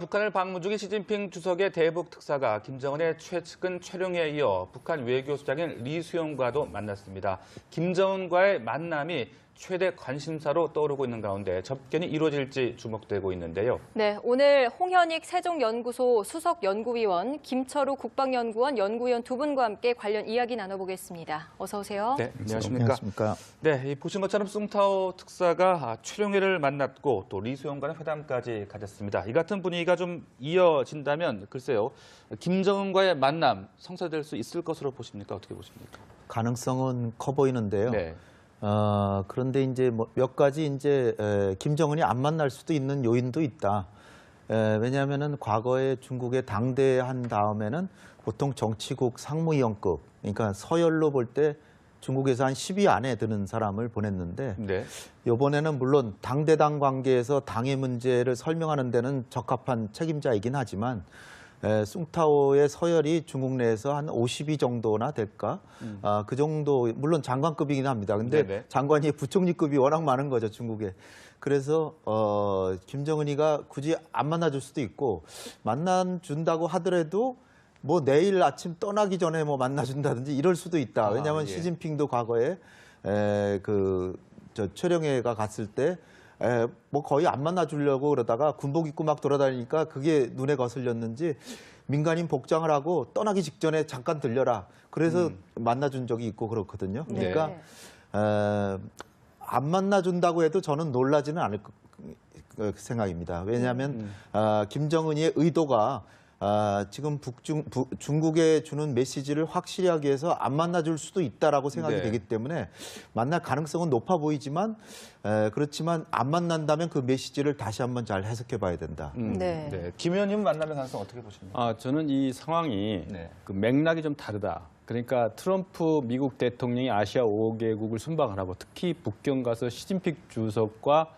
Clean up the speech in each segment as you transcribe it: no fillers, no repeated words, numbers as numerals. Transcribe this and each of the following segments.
북한을 방문 중인 시진핑 주석의 대북 특사가 김정은의 최측근 최룡해에 이어 북한 외교수장인 리수용과도 만났습니다. 김정은과의 만남이 최대 관심사로 떠오르고 있는 가운데 접견이 이루어질지 주목되고 있는데요. 네, 오늘 홍현익 세종연구소 수석연구위원, 김철우 국방연구원 연구위원 두 분과 함께 관련 이야기 나눠보겠습니다. 어서 오세요. 네, 안녕하십니까. 네, 보신 것처럼 숭타오 특사가 최룡해를 만났고 또 리수용과는 회담까지 가졌습니다. 이 같은 분위기가 좀 이어진다면 글쎄요, 김정은과의 만남 성사될 수 있을 것으로 보십니까? 어떻게 보십니까? 가능성은 커 보이는데요. 네. 그런데 이제 몇 가지 이제 김정은이 안 만날 수도 있는 요인도 있다. 왜냐하면은 과거에 중국에 당대한 다음에는 보통 정치국 상무위원급, 그러니까 서열로 볼 때 중국에서 한 10위 안에 드는 사람을 보냈는데 네. 이번에는 물론 당대당 관계에서 당의 문제를 설명하는 데는 적합한 책임자이긴 하지만 숭타오의 서열이 중국 내에서 한 50위 정도나 될까? 그 정도, 물론 장관급이긴 합니다. 근데 네네. 장관이 부총리급이 워낙 많은 거죠, 중국에. 그래서 김정은이가 굳이 안 만나줄 수도 있고, 만나준다고 하더라도 뭐 내일 아침 떠나기 전에 뭐 만나준다든지 이럴 수도 있다. 왜냐하면 예. 시진핑도 과거에 최룡해가 갔을 때 뭐 거의 안 만나주려고 그러다가 군복 입고 막 돌아다니니까 그게 눈에 거슬렸는지 민간인 복장을 하고 떠나기 직전에 잠깐 들려라. 그래서 만나준 적이 있고 그렇거든요. 그러니까 안 만나준다고 해도 저는 놀라지는 않을 생각입니다. 왜냐하면 김정은이의 의도가 지금 중국에 주는 메시지를 확실히 하기 위해서 안 만나줄 수도 있다라고 생각이 되기 때문에 만날 가능성은 높아 보이지만 그렇지만 안 만난다면 그 메시지를 다시 한번 잘 해석해 봐야 된다. 네. 김 의원님 만남의 가능성 어떻게 보십니까? 저는 이 상황이 그 맥락이 좀 다르다. 그러니까 트럼프 미국 대통령이 아시아 5개국을 순방을 하고 특히 북경 가서 시진핑 주석과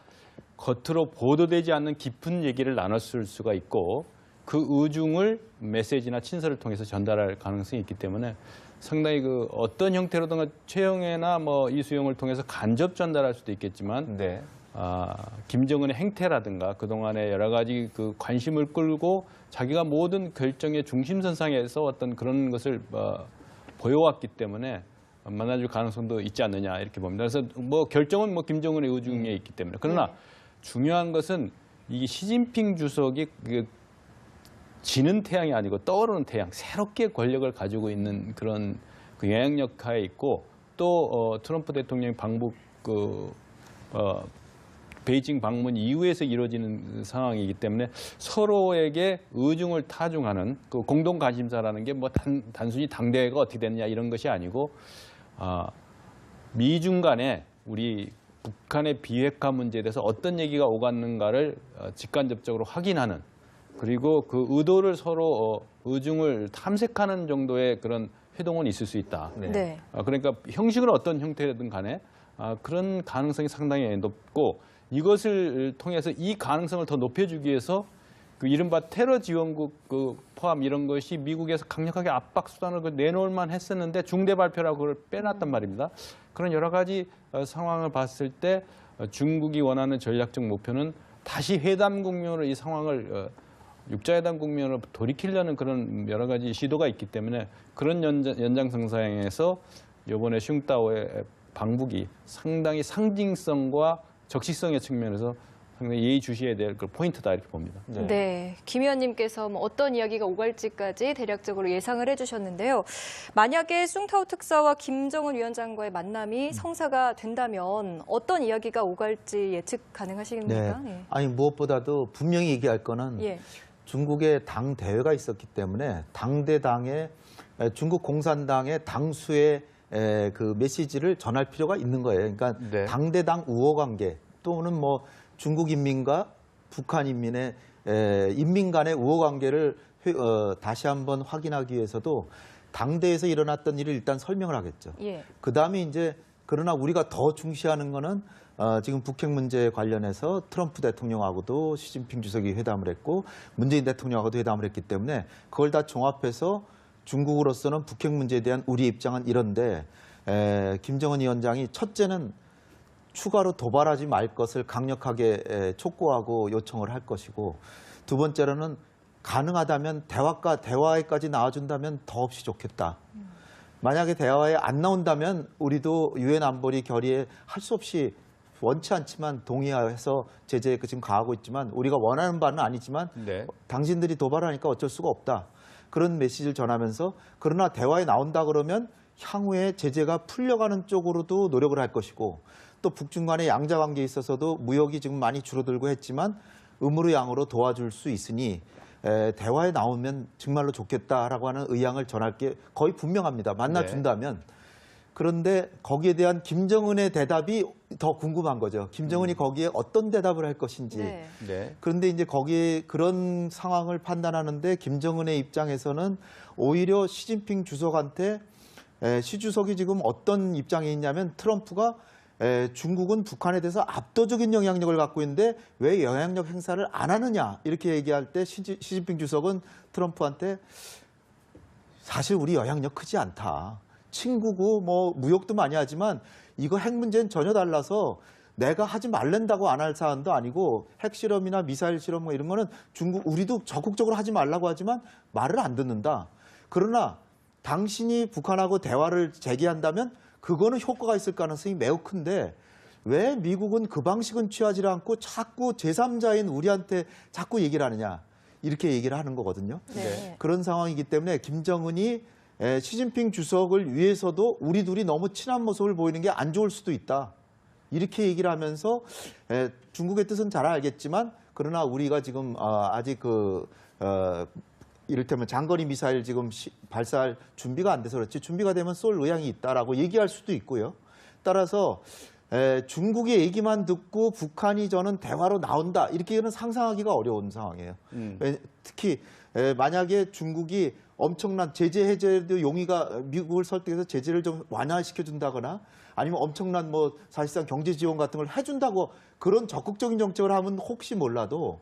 겉으로 보도되지 않는 깊은 얘기를 나눴을 수가 있고 그 의중을 메시지나 친서를 통해서 전달할 가능성이 있기 때문에 상당히 그 어떤 형태로든 최영해나 뭐 이수용을 통해서 간접 전달할 수도 있겠지만 김정은의 행태라든가 그동안의 여러 가지 그 관심을 끌고 자기가 모든 결정의 중심선상에서 어떤 그런 것을 보여왔기 때문에 만나줄 가능성도 있지 않느냐 이렇게 봅니다. 그래서 뭐 결정은 뭐 김정은의 의중에 있기 때문에 그러나 중요한 것은 이 시진핑 주석이 지는 태양이 아니고 떠오르는 태양, 새롭게 권력을 가지고 있는 그런 그 영향력하에 있고 또 트럼프 대통령 방북 베이징 방문 이후에서 이루어지는 상황이기 때문에 서로에게 의중을 타중하는 그 공동 관심사라는 게 뭐 단순히 당대회가 어떻게 됐냐 이런 것이 아니고 미중 간에 우리 북한의 비핵화 문제에 대해서 어떤 얘기가 오갔는가를 직간접적으로 확인하는 그리고 그 의도를 서로 의중을 탐색하는 정도의 그런 회동은 있을 수 있다. 네. 그러니까 형식은 어떤 형태든 간에 그런 가능성이 상당히 높고 이것을 통해서 이 가능성을 더 높여주기 위해서 그 이른바 테러 지원국 그 포함 이런 것이 미국에서 강력하게 압박 수단을 내놓을 만 했었는데 중대 발표라고 그걸 빼놨단 말입니다. 그런 여러 가지 상황을 봤을 때 중국이 원하는 전략적 목표는 다시 회담 국면으로 이 상황을 육자회담 국면으로 돌이키려는 그런 여러 가지 시도가 있기 때문에 그런 연장선상에서 이번에 숭타오의 방북이 상당히 상징성과 적시성의 측면에서 상당히 예의주시해야 될 그 포인트다 이렇게 봅니다. 네, 김 의원님께서 어떤 이야기가 오갈지까지 대략적으로 예상을 해주셨는데요. 만약에 숭타오 특사와 김정은 위원장과의 만남이 성사가 된다면 어떤 이야기가 오갈지 예측 가능하십니까? 네. 아니 무엇보다도 분명히 얘기할 거는 중국의 당 대회가 있었기 때문에 당대당의 중국 공산당의 당수의 그 메시지를 전할 필요가 있는 거예요. 그러니까 당대당 우호관계 또는 뭐 중국 인민과 북한 인민의 인민 간의 우호관계를 다시 한번 확인하기 위해서도 당대에서 일어났던 일을 일단 설명을 하겠죠. 그다음에 이제 그러나 우리가 더 중시하는 거는 지금 북핵 문제 관련해서 트럼프 대통령하고도 시진핑 주석이 회담을 했고 문재인 대통령하고도 회담을 했기 때문에 그걸 다 종합해서 중국으로서는 북핵 문제에 대한 우리 입장은 이런데 김정은 위원장이 첫째는 추가로 도발하지 말 것을 강력하게 촉구하고 요청을 할 것이고 두 번째로는 가능하다면 대화에까지 나와준다면 더없이 좋겠다. 만약에 대화에 안 나온다면 우리도 유엔 안보리 결의에 할 수 없이 원치 않지만 동의해서 제재에 지금 가하고 있지만 우리가 원하는 바는 아니지만 네. 당신들이 도발하니까 어쩔 수가 없다. 그런 메시지를 전하면서 그러나 대화에 나온다 그러면 향후에 제재가 풀려가는 쪽으로도 노력을 할 것이고 또 북중 간의 양자 관계에 있어서도 무역이 지금 많이 줄어들고 했지만 음으로 양으로 도와줄 수 있으니 대화에 나오면 정말로 좋겠다라고 하는 의향을 전할 게 거의 분명합니다. 만나준다면. 그런데 거기에 대한 김정은의 대답이 더 궁금한 거죠. 김정은이 거기에 어떤 대답을 할 것인지. 네. 그런데 이제 거기에 그런 상황을 판단하는데 김정은의 입장에서는 오히려 시진핑 주석한테 시 주석이 지금 어떤 입장에 있냐면 트럼프가 중국은 북한에 대해서 압도적인 영향력을 갖고 있는데 왜 영향력 행사를 안 하느냐 이렇게 얘기할 때 시진핑 주석은 트럼프한테 사실 우리 영향력 크지 않다. 친구고 뭐 무역도 많이 하지만 이거 핵 문제는 전혀 달라서 내가 하지 말란다고 안 할 사안도 아니고 핵실험이나 미사일 실험 뭐 이런 거는 우리도 적극적으로 하지 말라고 하지만 말을 안 듣는다. 그러나 당신이 북한하고 대화를 재개한다면 그거는 효과가 있을 가능성이 매우 큰데 왜 미국은 그 방식은 취하지 않고 자꾸 제3자인 우리한테 자꾸 얘기를 하느냐. 이렇게 얘기를 하는 거거든요. 네. 그런 상황이기 때문에 김정은이 시진핑 주석을 위해서도 우리 둘이 너무 친한 모습을 보이는 게 안 좋을 수도 있다. 이렇게 얘기를 하면서 중국의 뜻은 잘 알겠지만 그러나 우리가 지금 아직 이를테면 장거리 미사일 지금 발사할 준비가 안 돼서 그렇지 준비가 되면 쏠 의향이 있다라고 얘기할 수도 있고요. 따라서 중국의 얘기만 듣고 북한이 저는 대화로 나온다 이렇게는 상상하기가 어려운 상황이에요. 특히 만약에 중국이 엄청난 제재 해제도 용의가 미국을 설득해서 제재를 좀 완화시켜 준다거나 아니면 엄청난 뭐 사실상 경제 지원 같은 걸 해준다고 그런 적극적인 정책을 하면 혹시 몰라도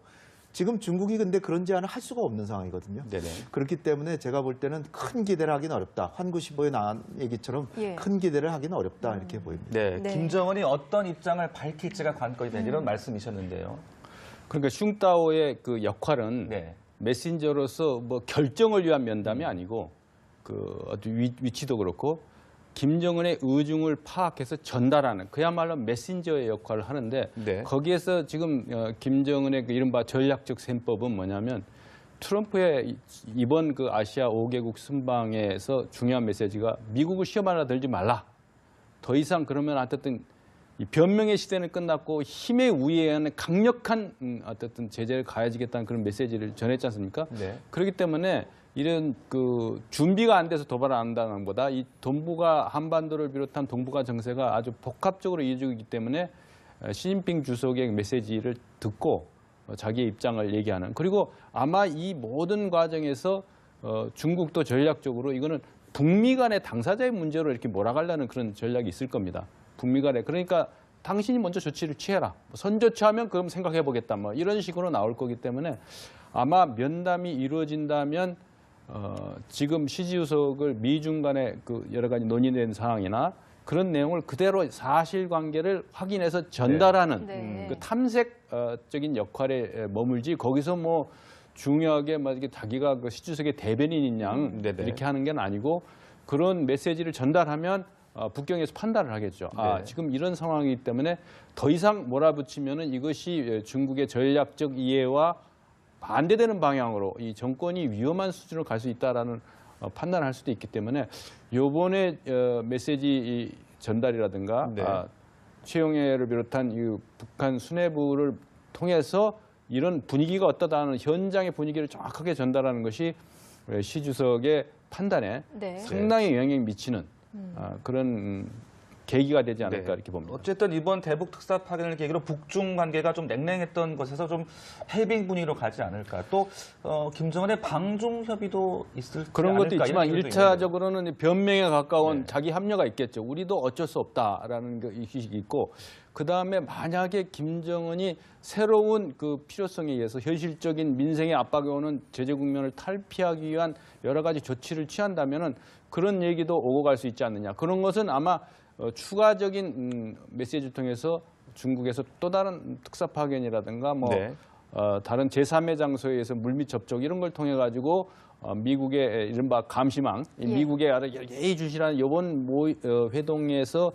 지금 중국이 근데 그런 제안을 할 수가 없는 상황이거든요. 네네. 그렇기 때문에 제가 볼 때는 큰 기대를 하기는 어렵다. 환구시보에 나온 얘기처럼 큰 기대를 하기는 어렵다 이렇게 보입니다. 네, 네. 김정은이 어떤 입장을 밝힐지가 관건이다 이런 말씀이셨는데요. 그러니까 슝따오의 그 역할은 네. 메신저로서 뭐 결정을 위한 면담이 아니고 그 위치도 그렇고 김정은의 의중을 파악해서 전달하는 그야말로 메신저의 역할을 하는데 네. 거기에서 지금 김정은의 그 이른바 전략적 셈법은 뭐냐면 트럼프의 이번 그 아시아 5개국 순방에서 중요한 메시지가 미국을 시험 하나 들지 말라. 더 이상 그러면 어쨌든 이 변명의 시대는 끝났고 힘의 우위에 의한 강력한 어쨌든 제재를 가해지겠다는 그런 메시지를 전했지 않습니까? 네. 그렇기 때문에 이런 그 준비가 안 돼서 도발을 안 한다는 것보다 이 동북아 한반도를 비롯한 동북아 정세가 아주 복합적으로 이어지고 있기 때문에 시진핑 주석의 메시지를 듣고 자기의 입장을 얘기하는 그리고 아마 이 모든 과정에서 중국도 전략적으로 이거는 북미 간의 당사자의 문제로 이렇게 몰아가려는 그런 전략이 있을 겁니다. 북미 간에. 그러니까 당신이 먼저 조치를 취해라. 선조치하면 그럼 생각해보겠다. 뭐 이런 식으로 나올 거기 때문에 아마 면담이 이루어진다면 지금 시 주석을 미중 간의 그 여러 가지 논의된 사항이나 그런 내용을 그대로 사실관계를 확인해서 전달하는 네. 그 탐색적인 역할에 머물지 거기서 뭐 중요하게 막 이렇게 자기가 그 시 주석의 대변인인 양 이렇게 하는 게 아니고 그런 메시지를 전달하면 북경에서 판단을 하겠죠. 아, 지금 이런 상황이기 때문에 더 이상 몰아붙이면은 이것이 중국의 전략적 이해와 반대되는 방향으로 이 정권이 위험한 수준으로 갈 수 있다라는 판단을 할 수도 있기 때문에 이번에 메시지 전달이라든가 최용해를 비롯한 이 북한 수뇌부를 통해서 이런 분위기가 어떠다는 현장의 분위기를 정확하게 전달하는 것이 시 주석의 판단에 상당히 영향을 미치는 그런 계기가 되지 않을까 이렇게 봅니다. 어쨌든 이번 대북 특사 파견을 계기로 북중 관계가 좀 냉랭했던 것에서 좀 해빙 분위기로 가지 않을까. 또 김정은의 방중 협의도 있을 그런 것도 있지만 이런 1차적으로는 변명에 가까운 자기 합류가 있겠죠. 우리도 어쩔 수 없다라는 게 있고 그다음에 만약에 김정은이 새로운 그 필요성에 의해서 현실적인 민생의 압박이 오는 제재 국면을 탈피하기 위한 여러 가지 조치를 취한다면은 그런 얘기도 오고 갈 수 있지 않느냐. 그런 것은 아마 추가적인 메시지를 통해서 중국에서 또 다른 특사 파견이라든가 뭐 다른 제3의 장소에서 물밑 접촉 이런 걸 통해 가지고 미국의 이른바 감시망, 미국의 예의주시라는 이번 회동에서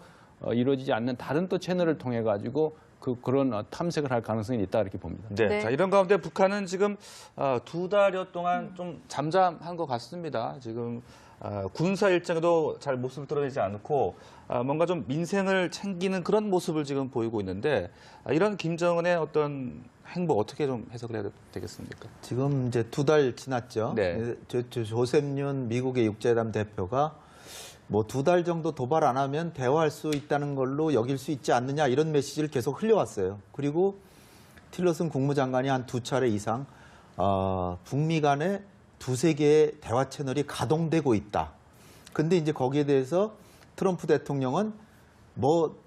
이루어지지 않는 다른 또 채널을 통해 가지고 그런 탐색을 할 가능성이 있다 이렇게 봅니다. 네. 네. 자, 이런 가운데 북한은 지금 2달여 동안 좀 잠잠한 것 같습니다. 지금 군사 일정에도 잘 모습을 드러내지 않고 뭔가 좀 민생을 챙기는 그런 모습을 지금 보이고 있는데 이런 김정은의 어떤 행보 어떻게 좀 해석을 해야 되겠습니까? 지금 이제 2달 지났죠. 네. 조셉윤 미국의 육제회담 대표가 뭐 2달 정도 도발 안 하면 대화할 수 있다는 걸로 여길 수 있지 않느냐 이런 메시지를 계속 흘려왔어요. 그리고 틸러슨 국무장관이 한 2차례 이상 북미 간에 2~3개의 대화 채널이 가동되고 있다. 근데 이제 거기에 대해서 트럼프 대통령은 뭐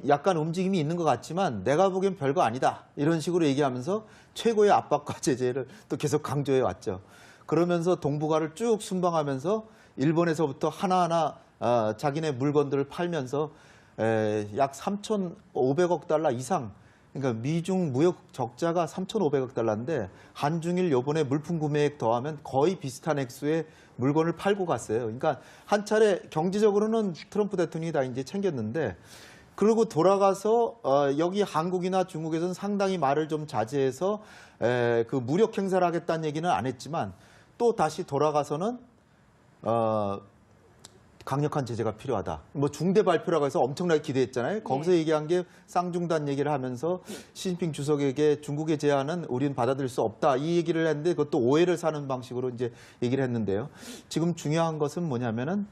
약간 움직임이 있는 것 같지만 내가 보기엔 별거 아니다. 이런 식으로 얘기하면서 최고의 압박과 제재를 또 계속 강조해 왔죠. 그러면서 동북아를 쭉 순방하면서 일본에서부터 하나하나 자기네 물건들을 팔면서 약 3,500억 달러 이상, 그러니까 미중 무역 적자가 3,500억 달러인데 한중일 요번에 물품 구매액 더하면 거의 비슷한 액수의 물건을 팔고 갔어요. 그러니까 한 차례 경제적으로는 트럼프 대통령이 다 이제 챙겼는데 그리고 돌아가서 여기 한국이나 중국에서는 상당히 말을 좀 자제해서 그 무력 행사를 하겠다는 얘기는 안 했지만 또 다시 돌아가서는 강력한 제재가 필요하다. 뭐 중대 발표라고 해서 엄청나게 기대했잖아요. 거기서 얘기한 게 쌍중단 얘기를 하면서 시진핑 주석에게 중국의 제안은 우리는 받아들일 수 없다. 이 얘기를 했는데 그것도 오해를 사는 방식으로 이제 얘기를 했는데요. 지금 중요한 것은 뭐냐면은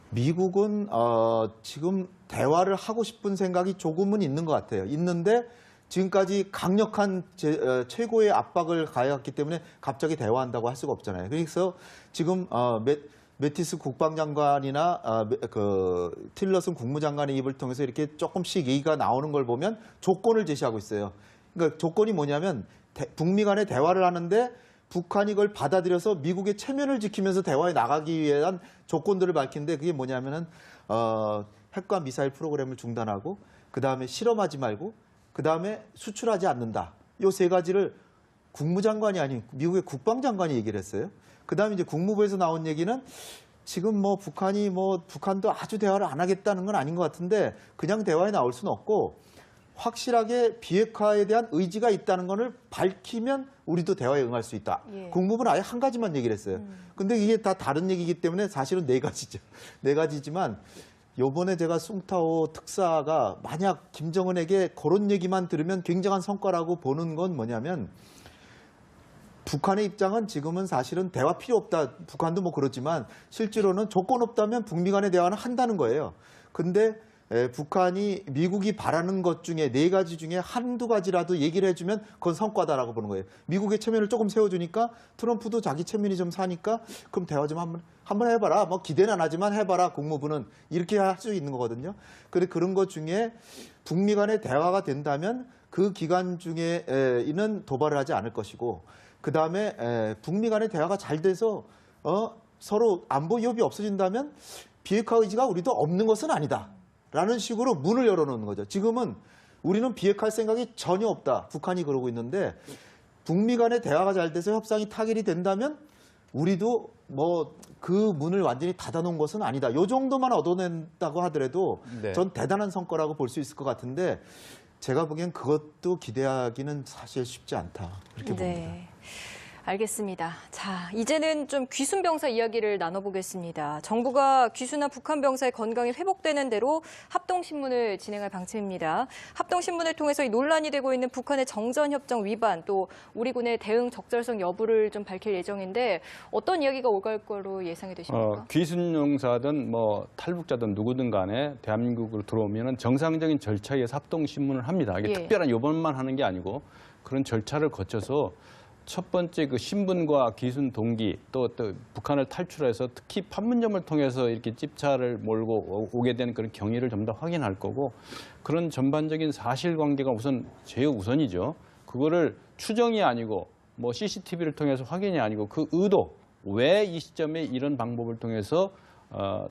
미국은 지금 대화를 하고 싶은 생각이 조금은 있는 것 같아요. 있는데 지금까지 강력한 최고의 압박을 가해왔기 때문에 갑자기 대화한다고 할 수가 없잖아요. 그래서 지금 매티스 국방장관이나 틸러슨 국무장관의 입을 통해서 이렇게 조금씩 얘기가 나오는 걸 보면 조건을 제시하고 있어요. 그러니까 조건이 뭐냐면 북미 간에 대화를 하는데 북한이 그걸 받아들여서 미국의 체면을 지키면서 대화에 나가기 위한 조건들을 밝히는데 그게 뭐냐면은 핵과 미사일 프로그램을 중단하고 그다음에 실험하지 말고 그다음에 수출하지 않는다. 이 3가지를 국무장관이 아닌 미국의 국방장관이 얘기를 했어요. 그다음에 이제 국무부에서 나온 얘기는 지금 북한도 아주 대화를 안 하겠다는 건 아닌 것 같은데 그냥 대화에 나올 수는 없고 확실하게 비핵화에 대한 의지가 있다는 것을 밝히면 우리도 대화에 응할 수 있다. 국무부는 아예 한 가지만 얘기를 했어요. 근데 이게 다 다른 얘기이기 때문에 사실은 4가지죠. 4가지지만 요번에 제가 숭타오 특사가 만약 김정은에게 그런 얘기만 들으면 굉장한 성과라고 보는 건 뭐냐면 북한의 입장은 지금은 사실은 대화 필요 없다. 북한도 뭐 그렇지만 실제로는 조건 없다면 북미 간의 대화는 한다는 거예요. 근데 북한이 미국이 바라는 것 중에 4가지 중에 한두 가지라도 얘기를 해주면 그건 성과다라고 보는 거예요. 미국의 체면을 조금 세워주니까 트럼프도 자기 체면이 좀 사니까 그럼 대화 좀 한번 해봐라. 뭐 기대는 안 하지만 해봐라. 국무부는 이렇게 할 수 있는 거거든요. 근데 그런 것 중에 북미 간의 대화가 된다면 그 기간 중에는 도발을 하지 않을 것이고 그 다음에 북미 간의 대화가 잘 돼서 서로 안보 위협이 없어진다면 비핵화 의지가 우리도 없는 것은 아니다. 라는 식으로 문을 열어놓는 거죠. 지금은 우리는 비핵화할 생각이 전혀 없다. 북한이 그러고 있는데 북미 간의 대화가 잘 돼서 협상이 타결이 된다면 우리도 뭐 그 문을 완전히 닫아놓은 것은 아니다. 이 정도만 얻어낸다고 하더라도 전 대단한 성과라고 볼 수 있을 것 같은데 제가 보기엔 그것도 기대하기는 사실 쉽지 않다. 그렇게 봅니다. 알겠습니다. 자, 이제는 좀 귀순 병사 이야기를 나눠보겠습니다. 정부가 귀순한 북한 병사의 건강이 회복되는 대로 합동신문을 진행할 방침입니다. 합동신문을 통해서 논란이 되고 있는 북한의 정전협정 위반 또 우리 군의 대응 적절성 여부를 좀 밝힐 예정인데 어떤 이야기가 오갈 거로 예상이 되십니까? 귀순 용사든 뭐 탈북자든 누구든 간에 대한민국으로 들어오면 정상적인 절차에 의해서 합동신문을 합니다. 이게 특별한 요번만 하는 게 아니고 그런 절차를 거쳐서 첫 번째 그 신분과 귀순 동기 또 북한을 탈출해서 특히 판문점을 통해서 이렇게 집차를 몰고 오게 되는 그런 경위를 좀 더 확인할 거고 그런 전반적인 사실관계가 우선 제우선이죠. 그거를 추정이 아니고 뭐 CCTV를 통해서 확인이 아니고 그 의도 왜 이 시점에 이런 방법을 통해서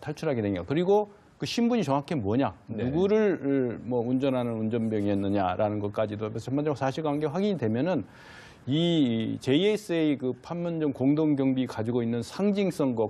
탈출하게 된가 그리고 그 신분이 정확히 뭐냐, 네. 누구를 뭐 운전하는 운전병이었느냐라는 것까지도 전반적으로 사실관계 확인이 되면은 이 JSA 그 판문점 공동경비 가지고 있는 상징성과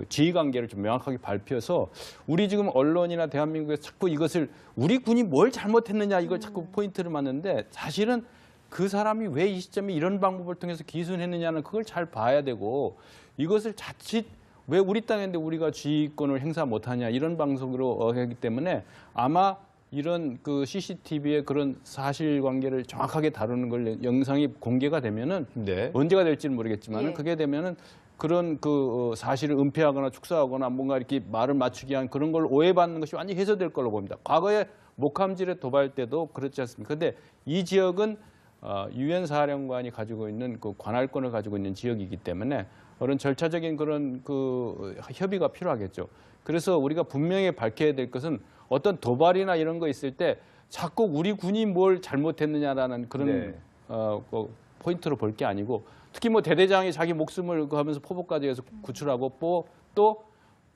지휘관계를 좀 명확하게 밝혀서 우리 지금 언론이나 대한민국에서 자꾸 이것을 우리 군이 뭘 잘못했느냐 이걸 자꾸 포인트를 맞는데 사실은 그 사람이 왜 이 시점에 이런 방법을 통해서 기순했느냐는 그걸 잘 봐야 되고 이것을 자칫 왜 우리 땅인데 우리가 지휘권을 행사 못하냐 이런 방송으로 하기 때문에 아마 이런 그 CCTV의 그런 사실관계를 정확하게 다루는 걸 영상이 공개가 되면은 네. 언제가 될지는 모르겠지만은 예. 그게 되면은 그런 그 사실을 은폐하거나 축소하거나 뭔가 이렇게 말을 맞추기 위한 그런 걸 오해받는 것이 완전히 해소될 걸로 봅니다. 과거에 목함질의 도발 때도 그렇지 않습니까? 그런데 이 지역은 유엔 사령관이 가지고 있는 그 관할권을 가지고 있는 지역이기 때문에 그런 절차적인 그런 그 협의가 필요하겠죠. 그래서 우리가 분명히 밝혀야 될 것은 어떤 도발이나 이런 거 있을 때 자꾸 우리 군이 뭘 잘못했느냐라는 그런 네. 그 포인트로 볼 게 아니고 특히 뭐 대대장이 자기 목숨을 하면서 포복까지 해서 구출하고 또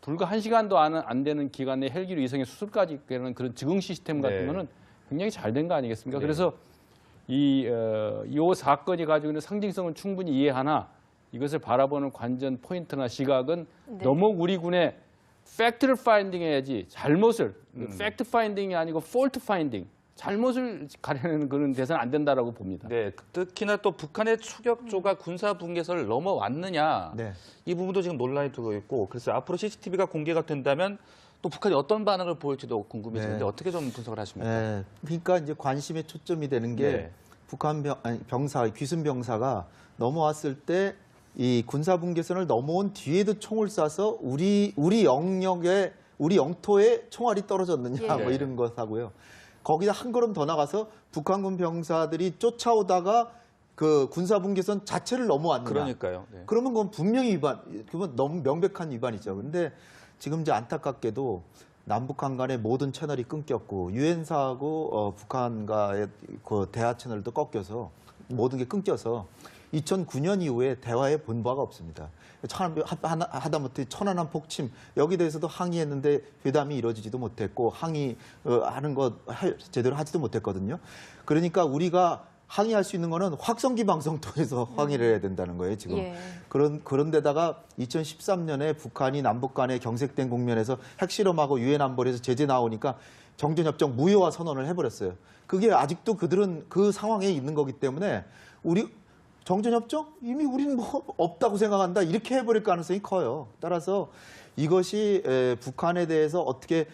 불과 1시간도 안 되는 기간에 헬기로 이송해 수술까지 하는 그런 즉응 시스템 같은 네. 거는 굉장히 잘 된 거 아니겠습니까? 네. 그래서 이 사건이 가지고 있는 상징성을 충분히 이해하나 이것을 바라보는 관전 포인트나 시각은 네. 너무 우리 군의 팩트를 파인딩 해야지 잘못을 팩트 파인딩이 아니고 폴트 파인딩 잘못을 가려내는 그런 대상은 안 된다라고 봅니다. 네, 특히나 또 북한의 추격조가 군사 분계선을 넘어왔느냐 네. 이 부분도 지금 논란이 되고 있고 그래서 앞으로 CCTV가 공개가 된다면 또 북한이 어떤 반응을 보일지도 궁금해지는데 네. 어떻게 좀 분석을 하십니까? 네. 그러니까 이제 관심의 초점이 되는 게 네. 북한 병사, 귀순 병사가 넘어왔을 때 이 군사 분계선을 넘어온 뒤에도 총을 쏴서 우리 영역에 우리 영토에 총알이 떨어졌느냐 예. 뭐 이런 것하고요. 거기다 한 걸음 더 나가서 북한군 병사들이 쫓아오다가 그 군사 분계선 자체를 넘어왔느냐. 그러니까요. 네. 그러면 그건 분명히 그건 너무 명백한 위반이죠. 근데 지금 이제 안타깝게도 남북한 간의 모든 채널이 끊겼고 유엔사하고 북한과의 그 대화 채널도 꺾여서 모든 게 끊겨서 2009년 이후에 대화의 본바가 없습니다. 하다못해 천안함 폭침 여기 대해서도 항의했는데 회담이 이루어지지도 못했고 항의하는 것 제대로 하지도 못했거든요. 그러니까 우리가 항의할 수 있는 거는 확성기 방송 통해서 항의를 해야 된다는 거예요, 지금. 예. 그런 데다가 2013년에 북한이 남북 간의 경색된 국면에서 핵실험하고 유엔 안보리에서 제재 나오니까 정전협정 무효화 선언을 해버렸어요. 그게 아직도 그들은 그 상황에 있는 거기 때문에 우리 정전협정? 이미 우리는 뭐 없다고 생각한다. 이렇게 해버릴 가능성이 커요. 따라서 이것이 북한에 대해서 어떻게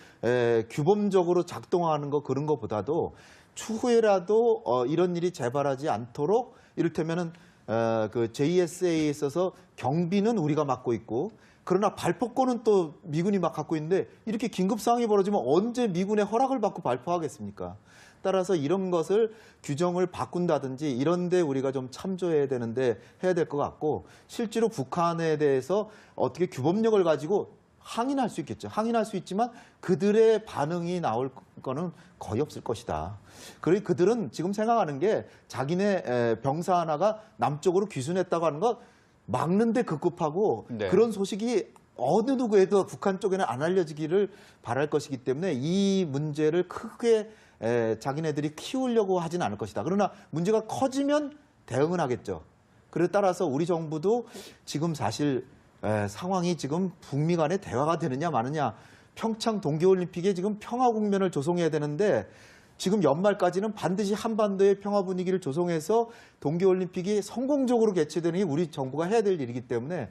규범적으로 작동하는 거 그런 것보다도 추후에라도 이런 일이 재발하지 않도록 이를테면은 그 JSA에 있어서 경비는 우리가 맡고 있고 그러나 발포권은 또 미군이 막 갖고 있는데 이렇게 긴급 상황이 벌어지면 언제 미군의 허락을 받고 발포하겠습니까? 따라서 이런 것을 규정을 바꾼다든지 이런 데 우리가 좀 참조해야 되는데 해야 될 것 같고 실제로 북한에 대해서 어떻게 규범력을 가지고 항의할 수 있겠죠. 항의할 수 있지만 그들의 반응이 나올 거는 거의 없을 것이다. 그리고 그들은 지금 생각하는 게 자기네 병사 하나가 남쪽으로 귀순했다고 하는 것 막는데 급급하고 네. 그런 소식이 어느 누구에도 북한 쪽에는 안 알려지기를 바랄 것이기 때문에 이 문제를 크게 자기네들이 키우려고 하진 않을 것이다. 그러나 문제가 커지면 대응은 하겠죠. 그에 따라서 우리 정부도 지금 사실 상황이 지금 북미 간의 대화가 되느냐 마느냐 평창 동계올림픽에 지금 평화 국면을 조성해야 되는데 지금 연말까지는 반드시 한반도의 평화 분위기를 조성해서 동계올림픽이 성공적으로 개최되는 게 우리 정부가 해야 될 일이기 때문에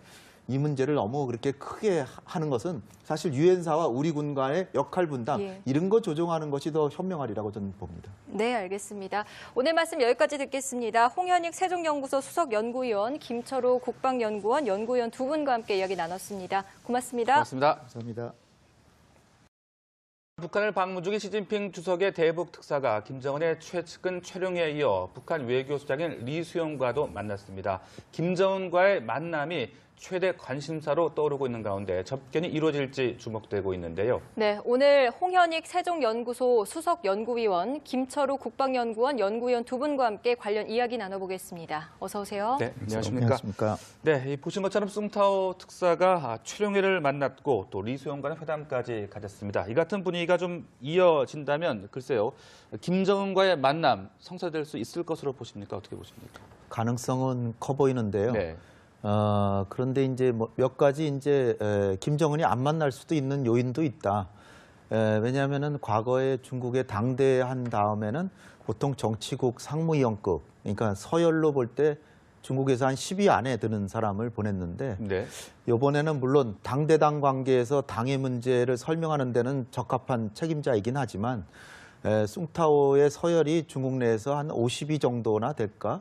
이 문제를 너무 그렇게 크게 하는 것은 사실 유엔사와 우리 군 간의 역할 분담 예. 이런 거 조정하는 것이 더 현명하리라고 저는 봅니다. 네, 알겠습니다. 오늘 말씀 여기까지 듣겠습니다. 홍현익 세종연구소 수석연구위원, 김철호 국방연구원 연구위원 두 분과 함께 이야기 나눴습니다. 고맙습니다. 고맙습니다. 감사합니다. 북한을 방문 중인 시진핑 주석의 대북 특사가 김정은의 최측근 최룡해에 이어 북한 외교수장인 리수용과도 만났습니다. 김정은과의 만남이 최대 관심사로 떠오르고 있는 가운데 접견이 이루어질지 주목되고 있는데요. 네, 오늘 홍현익 세종연구소 수석연구위원, 김철우 국방연구원 연구위원 두 분과 함께 관련 이야기 나눠보겠습니다. 어서 오세요. 네, 안녕하십니까. 안녕하십니까. 네, 보신 것처럼 숭타오 특사가 최룡해를 만났고 또 리수용과는 회담까지 가졌습니다. 이 같은 분위기가 좀 이어진다면 글쎄요, 김정은과의 만남 성사될 수 있을 것으로 보십니까? 어떻게 보십니까? 가능성은 커 보이는데요. 네. 그런데 이제 뭐 몇 가지 이제 김정은이 안 만날 수도 있는 요인도 있다. 왜냐하면은 과거에 중국에 당대한 다음에는 보통 정치국 상무위원급, 그러니까 서열로 볼 때 중국에서 한 10위 안에 드는 사람을 보냈는데 네. 이번에는 물론 당대당 관계에서 당의 문제를 설명하는 데는 적합한 책임자이긴 하지만 숭타오의 서열이 중국 내에서 한 50위 정도나 될까?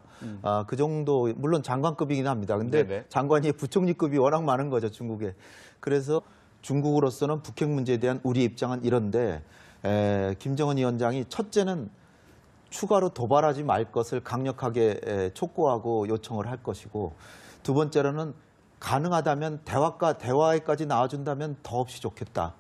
그 정도, 물론 장관급이긴 합니다. 근데 네네. 장관이 부총리급이 워낙 많은 거죠, 중국에. 그래서 중국으로서는 북핵 문제에 대한 우리 입장은 이런데 김정은 위원장이 첫째는 추가로 도발하지 말 것을 강력하게 촉구하고 요청을 할 것이고, 두 번째로는 가능하다면 대화에까지 나와준다면 더없이 좋겠다.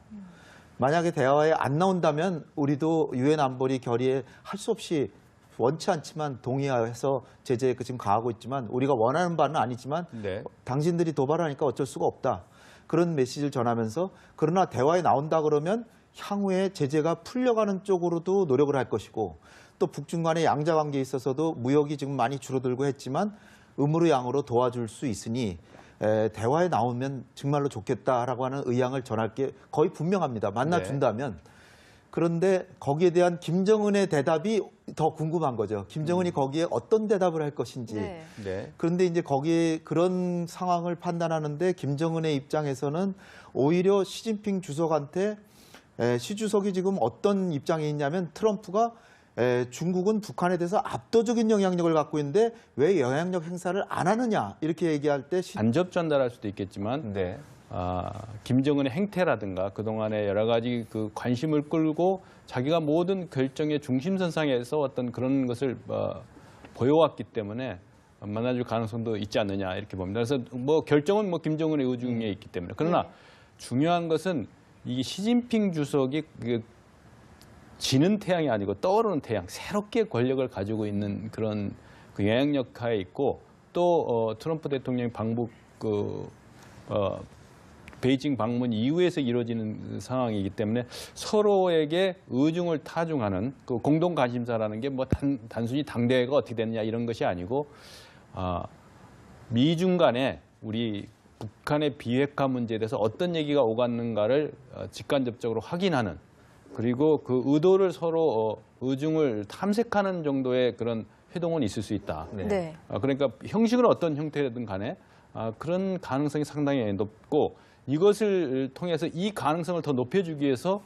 만약에 대화에 안 나온다면 우리도 유엔 안보리 결의에 할 수 없이 원치 않지만 동의해서 제재에 지금 가하고 있지만 우리가 원하는 바는 아니지만 네. 당신들이 도발하니까 어쩔 수가 없다. 그런 메시지를 전하면서 그러나 대화에 나온다 그러면 향후에 제재가 풀려가는 쪽으로도 노력을 할 것이고 또 북중 간의 양자 관계에 있어서도 무역이 지금 많이 줄어들고 했지만 음으로 양으로 도와줄 수 있으니 대화에 나오면 정말로 좋겠다라고 하는 의향을 전할 게 거의 분명합니다. 만나준다면. 그런데 거기에 대한 김정은의 대답이 더 궁금한 거죠. 김정은이 거기에 어떤 대답을 할 것인지. 네. 네. 그런데 이제 거기에 그런 상황을 판단하는데 김정은의 입장에서는 오히려 시진핑 주석한테 시 주석이 지금 어떤 입장에 있냐면 트럼프가 중국은 북한에 대해서 압도적인 영향력을 갖고 있는데 왜 영향력 행사를 안 하느냐 이렇게 얘기할 때 간접 전달할 수도 있겠지만 네. 김정은의 행태라든가 그동안의 여러 가지 그 관심을 끌고 자기가 모든 결정의 중심선상에서 어떤 그런 것을 보여왔기 때문에 만나줄 가능성도 있지 않느냐 이렇게 봅니다. 그래서 뭐 결정은 뭐 김정은의 의중에 있기 때문에 그러나 중요한 것은 이 시진핑 주석이 지는 태양이 아니고 떠오르는 태양, 새롭게 권력을 가지고 있는 그런 그 영향력하에 있고 또 트럼프 대통령의 방북 베이징 방문 이후에서 이루어지는 상황이기 때문에 서로에게 의중을 타중하는 그 공동 관심사라는 게 뭐 단순히 당대회가 어떻게 됐냐 이런 것이 아니고 미중 간에 우리 북한의 비핵화 문제에 대해서 어떤 얘기가 오갔는가를 직간접적으로 확인하는 그리고 그 의도를 서로 의중을 탐색하는 정도의 그런 회동은 있을 수 있다. 네. 그러니까 형식은 어떤 형태든 간에 그런 가능성이 상당히 높고 이것을 통해서 이 가능성을 더 높여주기 위해서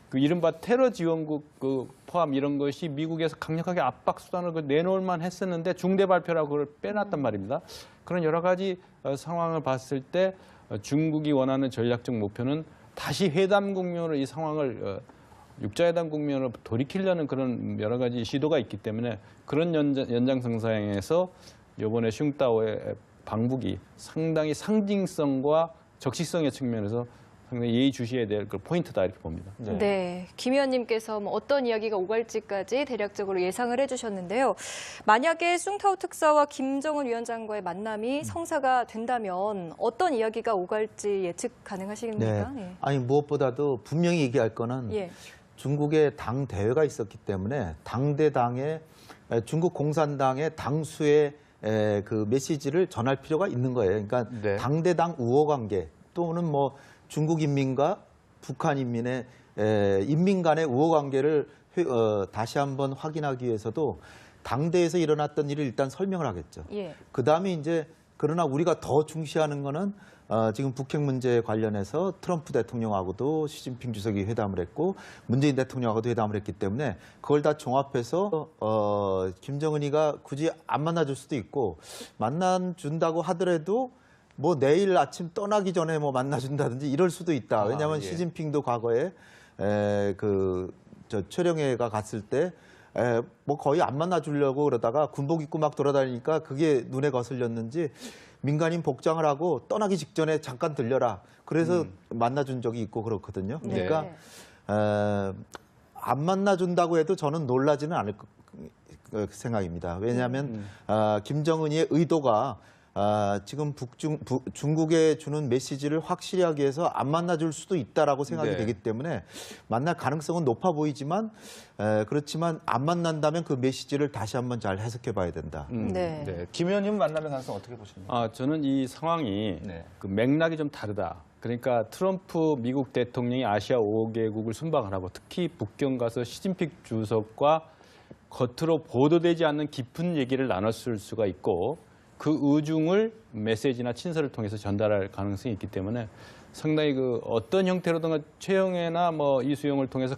그 이른바 테러 지원국 포함 이런 것이 미국에서 강력하게 압박 수단을 내놓을 만 했었는데 중대 발표라고 그걸 빼놨단 말입니다. 그런 여러 가지 상황을 봤을 때 중국이 원하는 전략적 목표는 다시 회담 국면으로 이 상황을 육자회담 국면으로 돌이키려는 그런 여러 가지 시도가 있기 때문에 그런 연장선상에서 이번에 숭따오의 방북이 상당히 상징성과 적시성의 측면에서 상당히 예의주시해야 될 그 포인트다 이렇게 봅니다. 네, 김 의원님께서 어떤 이야기가 오갈지까지 대략적으로 예상을 해주셨는데요. 만약에 숭타오 특사와 김정은 위원장과의 만남이 성사가 된다면 어떤 이야기가 오갈지 예측 가능하십니까? 네. 아니 무엇보다도 분명히 얘기할 거는 중국의 당 대회가 있었기 때문에 당대당의 중국 공산당의 당수의 그 메시지를 전할 필요가 있는 거예요. 그러니까 당대당 우호 관계 또는 뭐 중국 인민과 북한 인민의 인민 간의 우호 관계를 다시 한번 확인하기 위해서도 당대에서 일어났던 일을 일단 설명을 하겠죠. 그 다음에 이제 그러나 우리가 더 중시하는 거는 지금 북핵 문제에 관련해서 트럼프 대통령하고도 시진핑 주석이 회담을 했고 문재인 대통령하고도 회담을 했기 때문에 그걸 다 종합해서 김정은이가 굳이 안 만나줄 수도 있고 만나준다고 하더라도 뭐 내일 아침 떠나기 전에 뭐 만나준다든지 이럴 수도 있다. 왜냐하면 시진핑도 과거에 최령해가 갔을 때 뭐 거의 안 만나주려고 그러다가 군복 입고 막 돌아다니니까 그게 눈에 거슬렸는지 민간인 복장을 하고 떠나기 직전에 잠깐 들려라. 그래서 만나준 적이 있고 그렇거든요. 그러니까 안 만나준다고 해도 저는 놀라지는 않을 생각입니다. 왜냐하면 김정은이의 의도가 지금 중국에 주는 메시지를 확실히 하기 위해서 안 만나줄 수도 있다라고 생각이 되기 때문에 만날 가능성은 높아 보이지만 그렇지만 안 만난다면 그 메시지를 다시 한번 잘 해석해 봐야 된다. 김 의원님 만남의 가능성 어떻게 보십니까? 저는 이 상황이 그 맥락이 좀 다르다. 그러니까 트럼프 미국 대통령이 아시아 5개국을 순방을 하고 특히 북경 가서 시진핑 주석과 겉으로 보도되지 않는 깊은 얘기를 나눴을 수가 있고 그 의중을 메시지나 친서를 통해서 전달할 가능성이 있기 때문에 상당히 그 어떤 형태로든 최영해나 뭐 이수영을 통해서